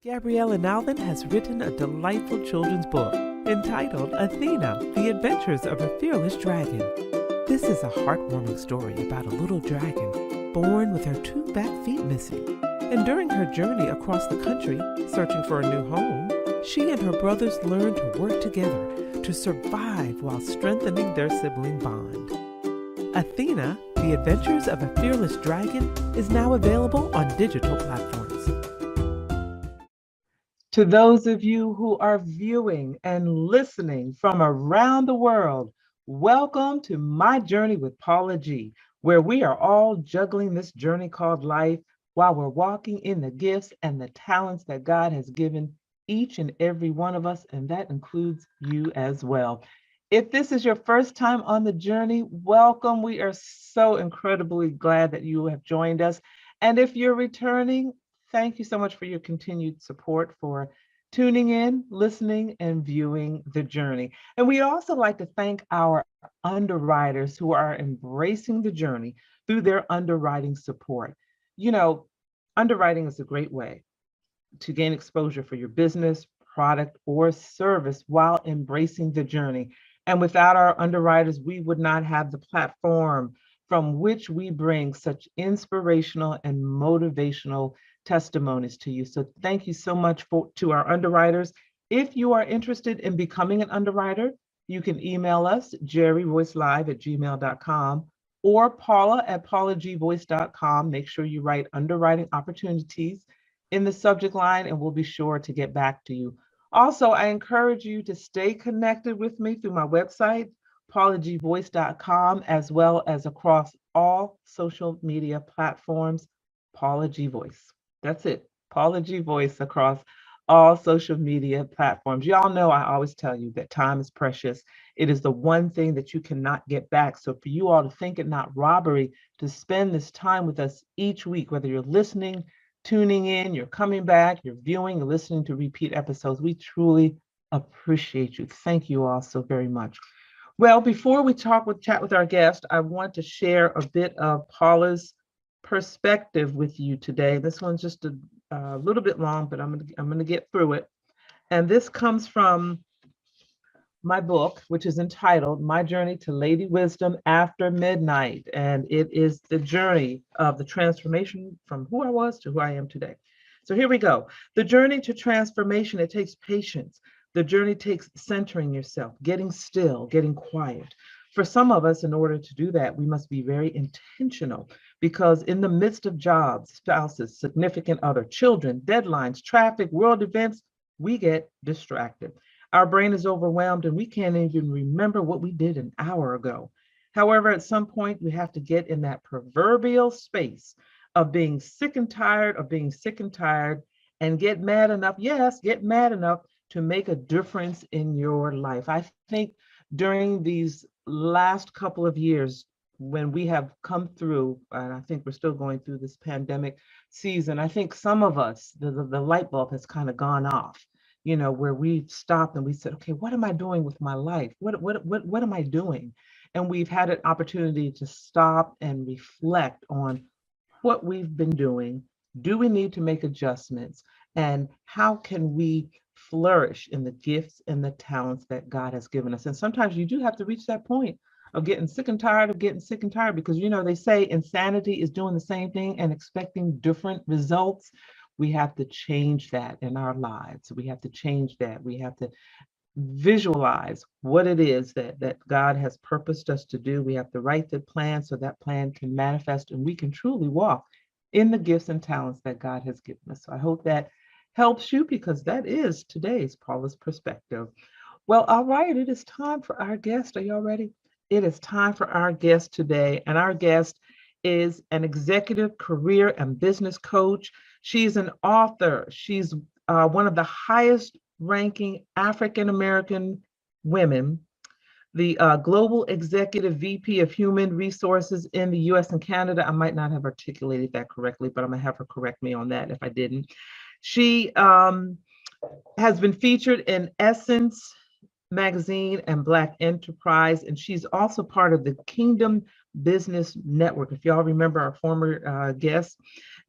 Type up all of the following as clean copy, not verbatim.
Gabriella Nalvin has written a delightful children's book entitled Athena, The Adventures of a Fearless Dragon. This is a heartwarming story about a little dragon born with her two back feet missing. And during her journey across the country, searching for a new home, she and her brothers learn to work together to survive while strengthening their sibling bond. Athena, The Adventures of a Fearless Dragon is now available on digital platforms. To those of you who are viewing and listening from around the world, welcome to My Journey with Paula G, where we are all juggling this journey called life while we're walking in the gifts and the talents that God has given each and every one of us, and that includes you as well. If this is your first time on the journey, welcome. We are so incredibly glad that you have joined us. And if you're returning, thank you so much for your continued support, for tuning in, listening, and viewing the journey. And we'd also like to thank our underwriters who are embracing the journey through their underwriting support. You know, underwriting is a great way to gain exposure for your business, product, or service while embracing the journey. And without our underwriters, we would not have the platform from which we bring such inspirational and motivational testimonies to you. So thank you so much to our underwriters. If you are interested in becoming an underwriter, you can email us, jerryvoicelive@gmail.com or paula@paulagvoice.com. Make sure you write underwriting opportunities in the subject line and we'll be sure to get back to you. Also, I encourage you to stay connected with me through my website, paulagvoice.com, as well as across all social media platforms, Paula G Voice. That's it, Paula G Voice across all social media platforms. Y'all know I always tell you that time is precious. It is the one thing that you cannot get back. So for you all to think it not robbery to spend this time with us each week, whether you're listening, tuning in, you're coming back, you're viewing, you're listening to repeat episodes, we truly appreciate you. Thank you all so very much. Well, before we chat with our guest, I want to share a bit of Paula's perspective with you today. This one's just a little bit long, but I'm gonna get through it. And this comes from my book, which is entitled My Journey to Lady Wisdom After Midnight. And it is the journey of the transformation from who I was to who I am today. So here we go. The journey to transformation, it takes patience. The journey takes centering yourself, getting still, getting quiet. For some of us, in order to do that, we must be very intentional because in the midst of jobs, spouses, significant other, children, deadlines, traffic, world events, we get distracted. Our brain is overwhelmed and we can't even remember what we did an hour ago. However, at some point, we have to get in that proverbial space of being sick and tired of being sick and tired and get mad enough, yes, get mad enough to make a difference in your life. I think during these last couple of years, when we have come through, and I think we're still going through this pandemic season, I think some of us, the light bulb has kind of gone off, you know, where we stopped and we said, okay, what am I doing with my life? What am I doing? And we've had an opportunity to stop and reflect on what we've been doing. Do we need to make adjustments? And how can we flourish in the gifts and the talents that God has given us? And sometimes you do have to reach that point of getting sick and tired of getting sick and tired, because, you know, they say insanity is doing the same thing and expecting different results. We have to change that in our lives. We have to change that. We have to visualize what it is that God has purposed us to do. We have to write the plan so that plan can manifest and we can truly walk in the gifts and talents that God has given us. So I hope that helps you, because that is today's Paula's perspective. Well, all right, it is time for our guest. Are y'all ready? It is time for our guest today. And our guest is an executive career and business coach. She's an author. She's one of the highest ranking African-American women, the Global Executive VP of Human Resources in the US and Canada. I might not have articulated that correctly, but I'm gonna have her correct me on that if I didn't. She has been featured in Essence Magazine and Black Enterprise, and she's also part of the Kingdom Business Network. If y'all remember our former guest,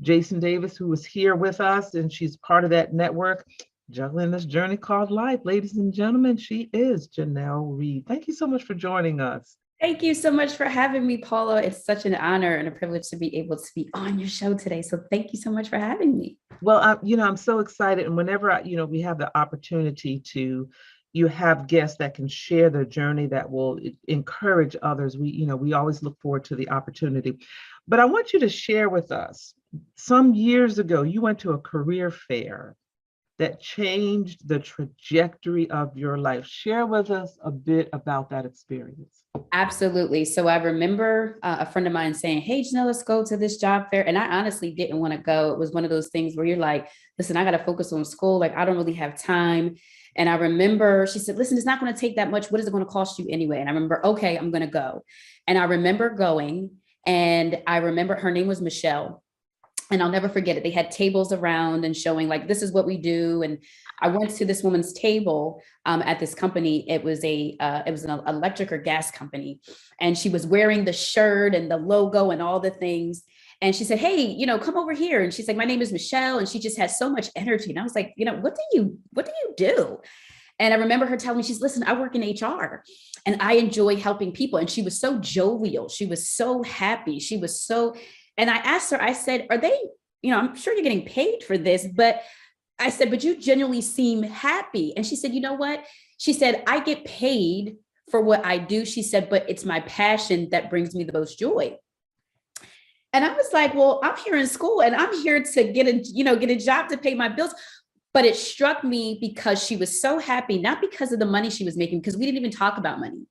Jason Davis, who was here with us, and she's part of that network, juggling this journey called life. Ladies and gentlemen, she is Janelle Reid. Thank you so much for joining us. Thank you so much for having me, Paula. It's such an honor and a privilege to be able to be on your show today. So thank you so much for having me. Well, I'm so excited, and whenever we have the opportunity to, you have guests that can share their journey that will encourage others. We always look forward to the opportunity. But I want you to share with us, some years ago, you went to a career fair that changed the trajectory of your life. Share with us a bit about that experience. Absolutely. So I remember a friend of mine saying, "Hey, Janelle, let's go to this job fair." And I honestly didn't want to go. It was one of those things where you're like, listen, I got to focus on school. Like, I don't really have time. And I remember she said, listen, it's not going to take that much. What is it going to cost you anyway? And I remember, okay, I'm going to go. And I remember going, and I remember her name was Michelle. And I'll never forget it. They had tables around and showing like, this is what we do. And I went to this woman's table at this company. It was an electric or gas company. And she was wearing the shirt and the logo and all the things. And she said, hey, come over here. And she's like, my name is Michelle. And she just has so much energy. And I was like, what do you do? And I remember her telling me, listen, I work in HR and I enjoy helping people. And she was so jovial. She was so happy. And I asked her, I said, are they, I'm sure you're getting paid for this, but I said, but you genuinely seem happy. And she said, you know what? She said, I get paid for what I do. She said, but it's my passion that brings me the most joy. And I was like, well, I'm here in school and I'm here to get a job to pay my bills. But it struck me because she was so happy, not because of the money she was making, because we didn't even talk about money.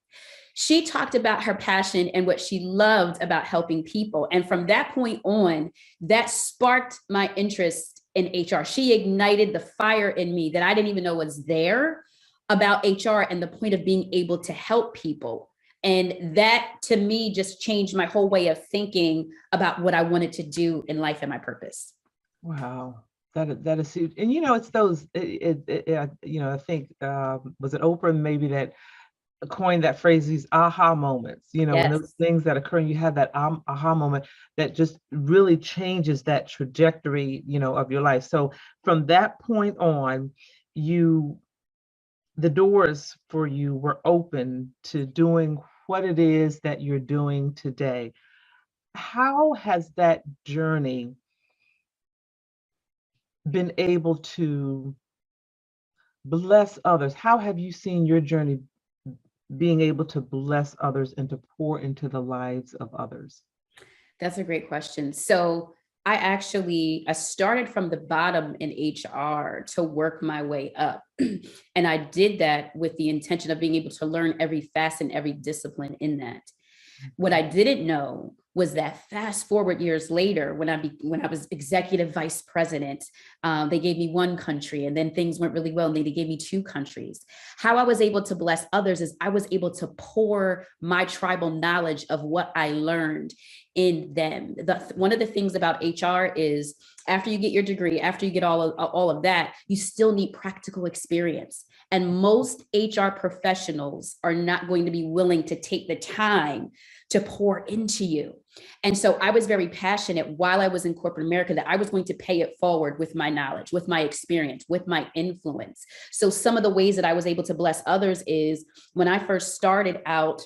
She talked about her passion and what she loved about helping people. And from that point on, that sparked my interest in HR. She ignited the fire in me that I didn't even know was there about HR and the point of being able to help people. And that to me just changed my whole way of thinking about what I wanted to do in life and my purpose. Wow. That is huge. And it's those, I think, was it Oprah maybe that coined that phrase, these aha moments, Yes. when those things that occur, and you have that aha moment that just really changes that trajectory, of your life. So from that point on, the doors for you were open to doing what it is that you're doing today. How has that journey been able to bless others? How have you seen your journey being able to bless others and to pour into the lives of others? That's a great question. So I started from the bottom in HR to work my way up. And I did that with the intention of being able to learn every facet and every discipline in that. What I didn't know was that fast forward years later, when I was executive vice president, they gave me one country, and then things went really well, and they gave me two countries. How I was able to bless others is I was able to pour my tribal knowledge of what I learned in them. One of the things about HR is after you get your degree, after you get all of that, you still need practical experience. And most HR professionals are not going to be willing to take the time to pour into you. And so I was very passionate while I was in corporate America that I was going to pay it forward with my knowledge, with my experience, with my influence. So some of the ways that I was able to bless others is when I first started out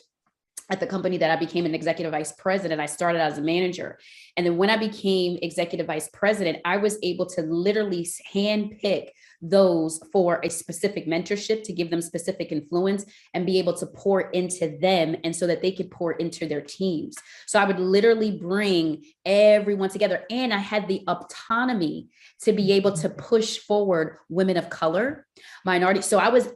at the company that I became an executive vice president, I started as a manager. And then when I became executive vice president, I was able to literally handpick those for a specific mentorship to give them specific influence and be able to pour into them and so that they could pour into their teams. So I would literally bring everyone together, and I had the autonomy to be able to push forward women of color, minority. So I was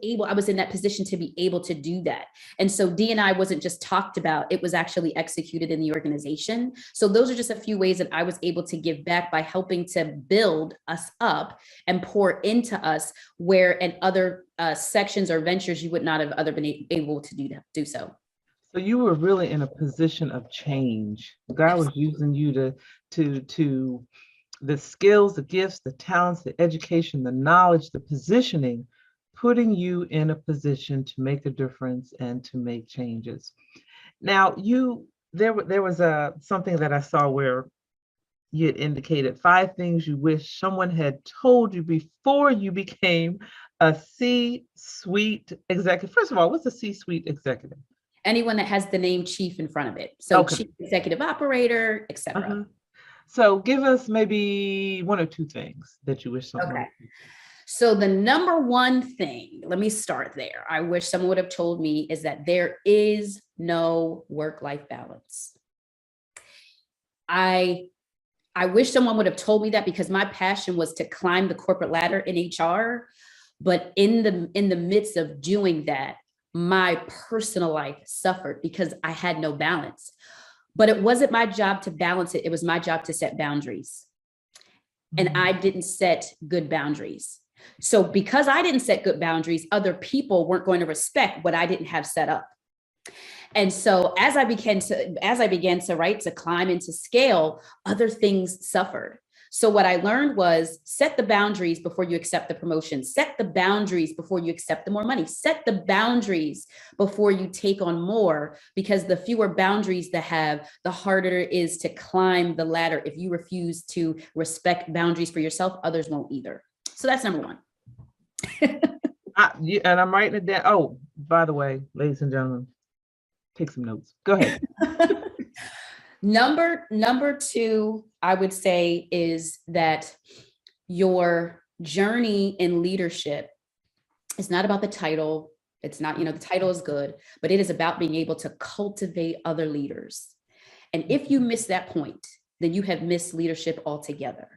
in that position to be able to do that. And so D&I wasn't just talked about, it was actually executed in the organization. So those are just a few ways that I was able to give back by helping to build us up and pour into us, where in other sections or ventures you would not have been able to do so. So you were really in a position of change. God was using you to the skills, the gifts, the talents, the education, the knowledge, the positioning, putting you in a position to make a difference and to make changes. Now, there was something that I saw where you had indicated 5 things you wish someone had told you before you became a C-suite executive. First of all, what's a C-suite executive? Anyone that has the name chief in front of it. So Okay. chief executive operator, etc. Uh-huh. So give us maybe 1 or 2 things that you wish someone. Okay. So the number one thing, let me start there, I wish someone would have told me is that there is no work-life balance. I wish someone would have told me that, because my passion was to climb the corporate ladder in HR. But in the midst of doing that, my personal life suffered because I had no balance. But it wasn't my job to balance it. It was my job to set boundaries. And I didn't set good boundaries. So because I didn't set good boundaries, other people weren't going to respect what I didn't have set up. And so as I began to right, to climb and to scale, other things suffered. So what I learned was set the boundaries before you accept the promotion, set the boundaries before you accept the more money, set the boundaries before you take on more, because the fewer boundaries that have, the harder it is to climb the ladder. If you refuse to respect boundaries for yourself, others won't either. So that's number one. And I'm writing it down. Oh, by the way, ladies and gentlemen, take some notes. Go ahead. Number two, I would say, is that your journey in leadership is not about the title. It's not, the title is good, but it is about being able to cultivate other leaders. And if you miss that point, then you have missed leadership altogether.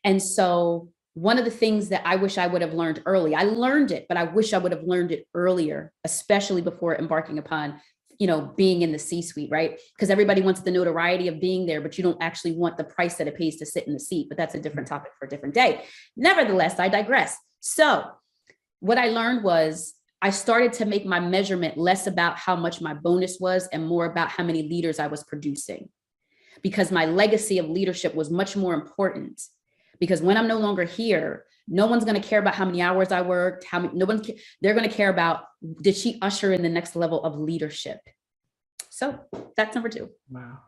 And so one of the things that I wish I would have learned early, I learned it, but I wish I would have learned it earlier, especially before embarking upon being in the C-suite, right? Because everybody wants the notoriety of being there, but you don't actually want the price that it pays to sit in the seat. But that's a different topic for a different day. Nevertheless, I digress. So what I learned was I started to make my measurement less about how much my bonus was and more about how many leaders I was producing, because my legacy of leadership was much more important. Because when I'm no longer here, no one's going to care about how many hours I worked, they're going to care about, did she usher in the next level of leadership? So that's number two. Wow.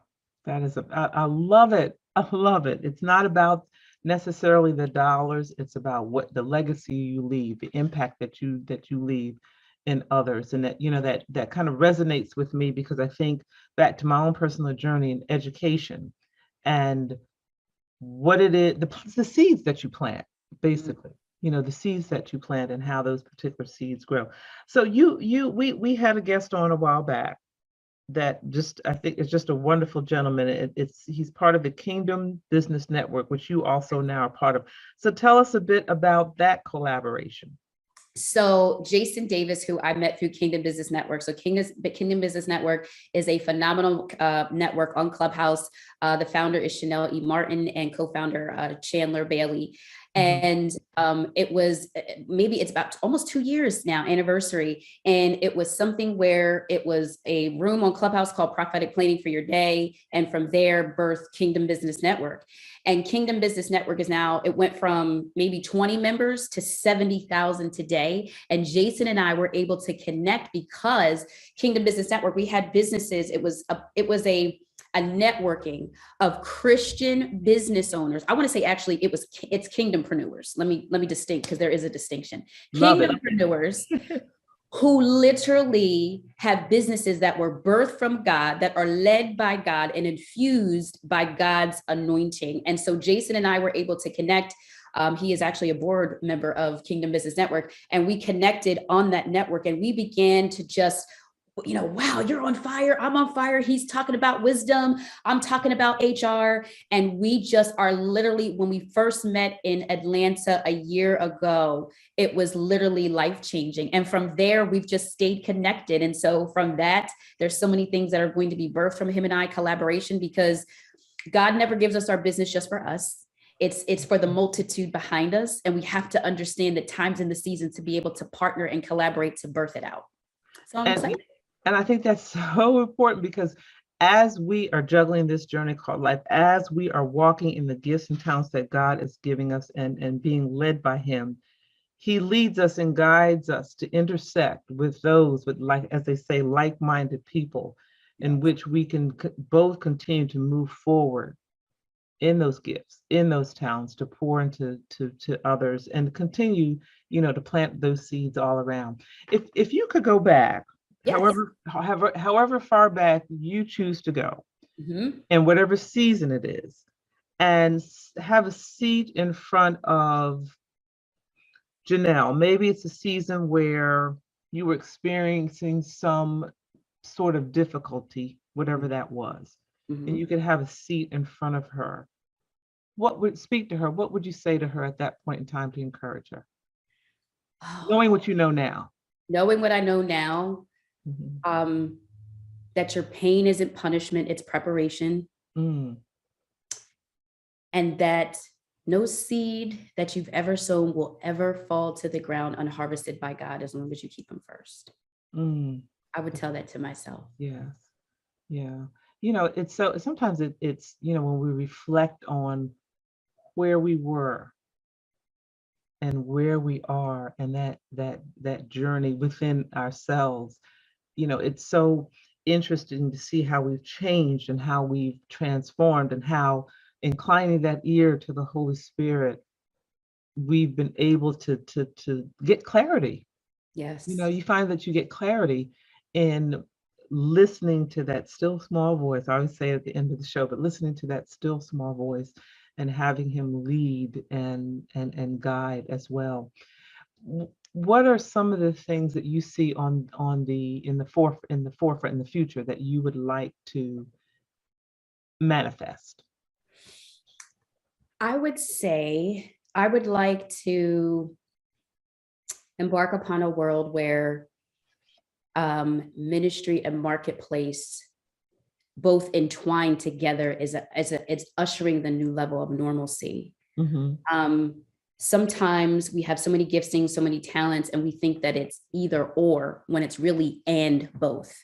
That is, I love it. I love it. It's not about necessarily the dollars. It's about what the legacy you leave, the impact that you leave in others. And that kind of resonates with me, because I think back to my own personal journey in education and what it is, the seeds that you plant, basically, the seeds that you plant and how those particular seeds grow. So we had a guest on a while back that I think is just a wonderful gentleman. He's part of the Kingdom Business Network, which you also now are part of. So tell us a bit about that collaboration. So Jason Davis, who I met through Kingdom Business Network. So Kingdom Business Network is a phenomenal network on Clubhouse. The founder is Janelle E. Martin and co-founder Chandler Bailey. And it's about almost 2 years now, anniversary. And it was something where it was a room on Clubhouse called Prophetic Planning for Your Day. And from there, birthed Kingdom Business Network. And Kingdom Business Network it went from maybe 20 members to 70,000 today. And Jason and I were able to connect because Kingdom Business Network, we had businesses. It was a networking of Christian business owners. I want to say actually it's kingdompreneurs. Let me distinct, because there is a distinction. Kingdompreneurs who literally have businesses that were birthed from God, that are led by God and infused by God's anointing. And so Jason and I were able to connect. He is actually a board member of Kingdom Business Network, and we connected on that network, and we began to just, wow, you're on fire. I'm on fire. He's talking about wisdom. I'm talking about HR. And we just are literally, when we first met in Atlanta a year ago, it was literally life-changing. And from there, we've just stayed connected. And so from that, there's so many things that are going to be birthed from him and I collaboration, because God never gives us our business just for us. It's for the multitude behind us. And we have to understand the times and the seasons to be able to partner and collaborate to birth it out. So I'm excited. And I think that's so important, because as we are juggling this journey called life, as we are walking in the gifts and talents that God is giving us and being led by him, he leads us and guides us to intersect with those with, like, as they say, like-minded people, in which we can both continue to move forward in those gifts, in those talents, to pour into to others, and continue, to plant those seeds all around. If you could go back, Yes. however far back you choose to go, Mhm. in whatever season it is, and have a seat in front of Janelle. Maybe it's a season where you were experiencing some sort of difficulty, whatever that was, and you Mhm. could have a seat in front of her. What would speak to her? What would you say to her at that point in time to encourage her, knowing Oh, what you know now? knowing what I know now, Mhm. um, that your pain isn't punishment, it's preparation, Mm, and that no seed that you've ever sown will ever fall to the ground unharvested by God as long as you keep Him first. mm, I would tell that to myself. yes, yeah. It's so sometimes it's when we reflect on where we were and where we are, and that journey within ourselves, it's so interesting to see how we've changed and how we've transformed, and how inclining that ear to the Holy Spirit, we've been able to get clarity. Yes. You find that you get clarity in listening to that still small voice. I always say at the end of the show, but listening to that still small voice and having him lead and guide as well. What are some of the things that you see on the in the forefront in the future that you would like to manifest? I would say I would like to embark upon a world where ministry and marketplace both entwined together it's ushering the new level of normalcy. Mm-hmm. Um, Sometimes we have so many giftings, so many talents, and we think that it's either or when it's really and both.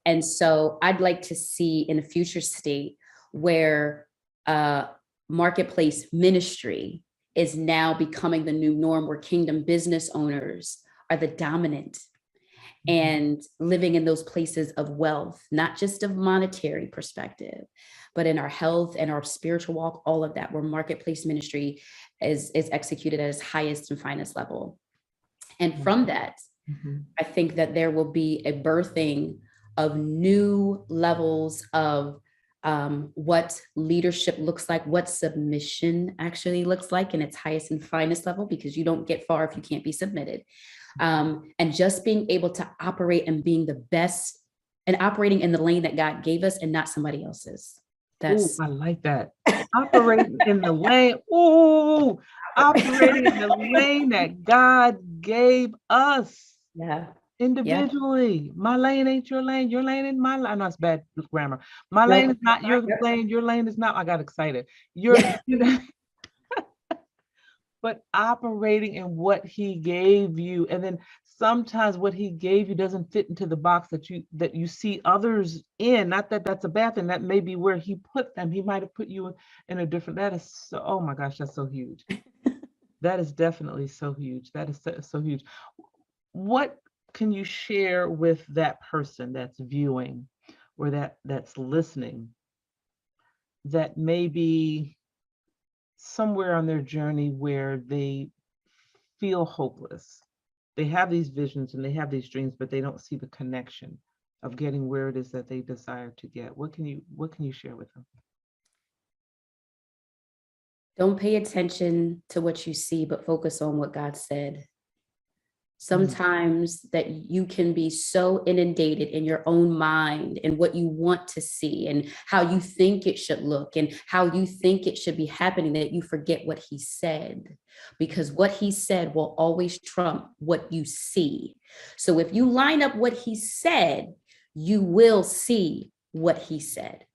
And so I'd like to see in a future state where uh, marketplace ministry is now becoming the new norm, where kingdom business owners are the dominant and living in those places of wealth, not just of monetary perspective, but in our health and our spiritual walk, all of that, where marketplace ministry is executed at its highest and finest level. And from that, Mm-hmm. I think that there will be a birthing of new levels of what leadership looks like, what submission actually looks like in its highest and finest level, because you don't get far if you can't be submitted. And just being able to operate and being the best and operating in the lane that God gave us and not somebody else's. Oh, That's I like that. Operating in the lane. Oh, operating in the lane that God gave us yeah, yeah. individually. My lane ain't your lane. Your lane ain't my lane. I know it's bad grammar. My lane Nope. is not your Yep. lane. Your lane is not. I got excited. You're, Yeah. but operating in what he gave you, and then sometimes what he gave you doesn't fit into the box that you see others in. Not that that's a bad thing, that may be where he put them. He might have put you in a different. That is so, oh my gosh, that's so huge. That is definitely so huge. That is so huge. What can you share with that person that's viewing, or that's listening, that may be somewhere on their journey where they feel hopeless? They have these visions and they have these dreams, but they don't see the connection of getting where it is that they desire to get. What can you share with them? Don't pay attention to what you see, but focus on what God said. Mm, Sometimes that you can be so inundated in your own mind and what you want to see and how you think it should look and how you think it should be happening, that you forget what he said, because what he said will always trump what you see. So if you line up what he said, you will see what he said.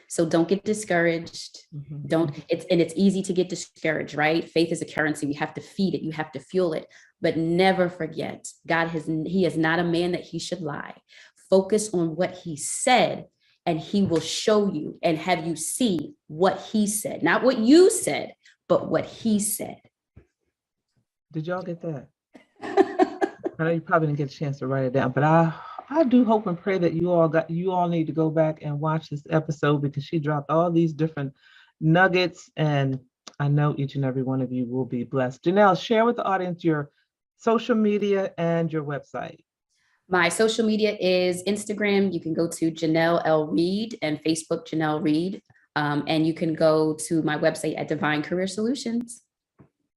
So don't get discouraged. mhm, Don't, mhm. it's easy to get discouraged, right? Faith is a currency. We have to feed it, you have to fuel it. But never forget, he is not a man that he should lie. Focus on what he said, and he will show you and have you see what he said, not what you said, but what he said. Did y'all get that? I know you probably didn't get a chance to write it down, but I do hope and pray that you all need to go back and watch this episode, because she dropped all these different nuggets, and I know each and every one of you will be blessed. Janelle, share with the audience your social media and your website. My social media is Instagram. You can go to Janelle L. Reid, and Facebook, Janelle Reid. And you can go to my website at Divine Career Solutions.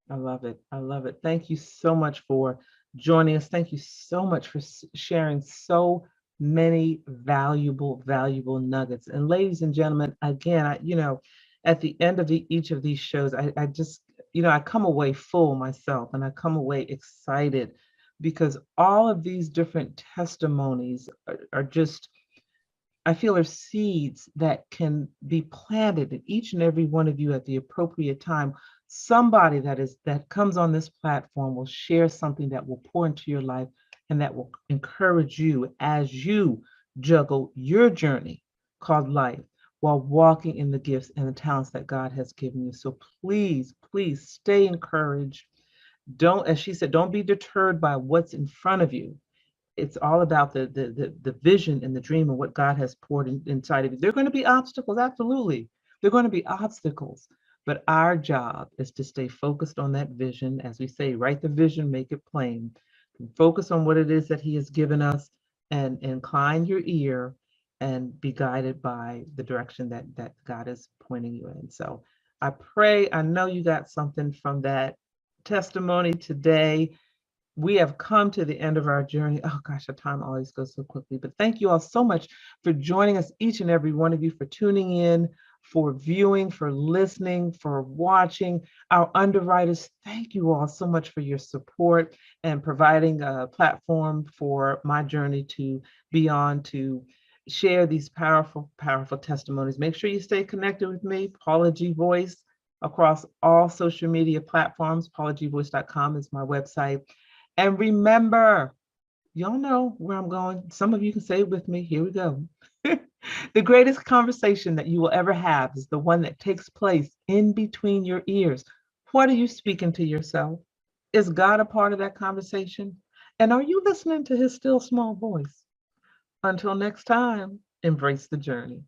I love it. I love it. Thank you so much for joining us. Thank you so much for sharing so many valuable nuggets. And ladies and gentlemen, again, at the end of each of these shows, I just, I come away full myself, and I come away excited because all of these different testimonies are just, I feel, are seeds that can be planted in each and every one of you at the appropriate time. Somebody that comes on this platform will share something that will pour into your life and that will encourage you as you juggle your journey called life while walking in the gifts and the talents that God has given you. So please stay encouraged. Don't, as she said, don't be deterred by what's in front of you. It's all about the vision and the dream and what God has poured inside of you. There are going to be obstacles, absolutely. There are going to be obstacles, but our job is to stay focused on that vision. As we say, write the vision, make it plain. Focus on what it is that He has given us, and incline your ear and be guided by the direction that God is pointing you in. So I pray, I know you got something from that testimony today. We have come to the end of our journey. Oh gosh, the time always goes so quickly. But thank you all so much for joining us, each and every one of you, for tuning in, for viewing, for listening, for watching. Our underwriters, thank you all so much for your support and providing a platform for my journey to be on to share these powerful testimonies. Make sure you stay connected with me, Paula G. Voice, across all social media platforms. PaulaGVoice.com is my website. And remember, y'all know where I'm going. Some of you can say it with me. Here we go. The greatest conversation that you will ever have is the one that takes place in between your ears. What are you speaking to yourself? Is God a part of that conversation? And are you listening to His still small voice? Until next time, embrace the journey.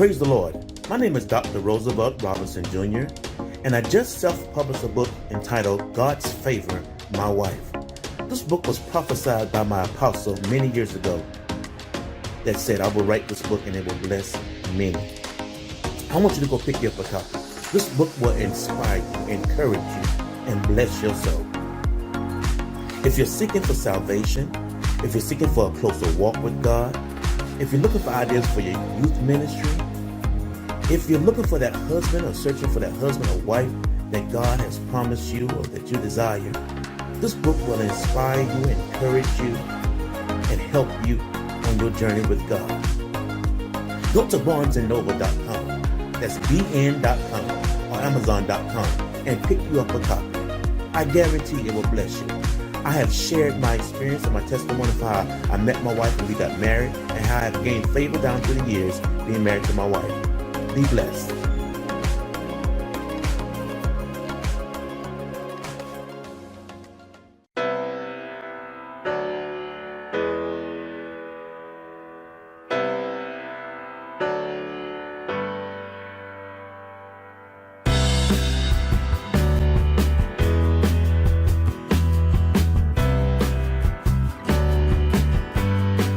Praise the Lord. My name is Dr. Roosevelt Robinson Jr., and I just self-published a book entitled God's Favor, My Wife. This book was prophesied by my apostle many years ago that said, I will write this book and it will bless many. I want you to go pick you up a copy. This book will inspire you, encourage you, and bless your soul. If you're seeking for salvation, if you're seeking for a closer walk with God, if you're looking for ideas for your youth ministry, if you're looking for that husband or searching for that husband or wife that God has promised you or that you desire, this book will inspire you, encourage you, and help you on your journey with God. Go to barnesandnoble.com, that's bn.com or amazon.com, and pick you up a copy. I guarantee it will bless you. I have shared my experience and my testimony of how I met my wife and we got married, and how I have gained favor down through the years being married to my wife. Be blessed.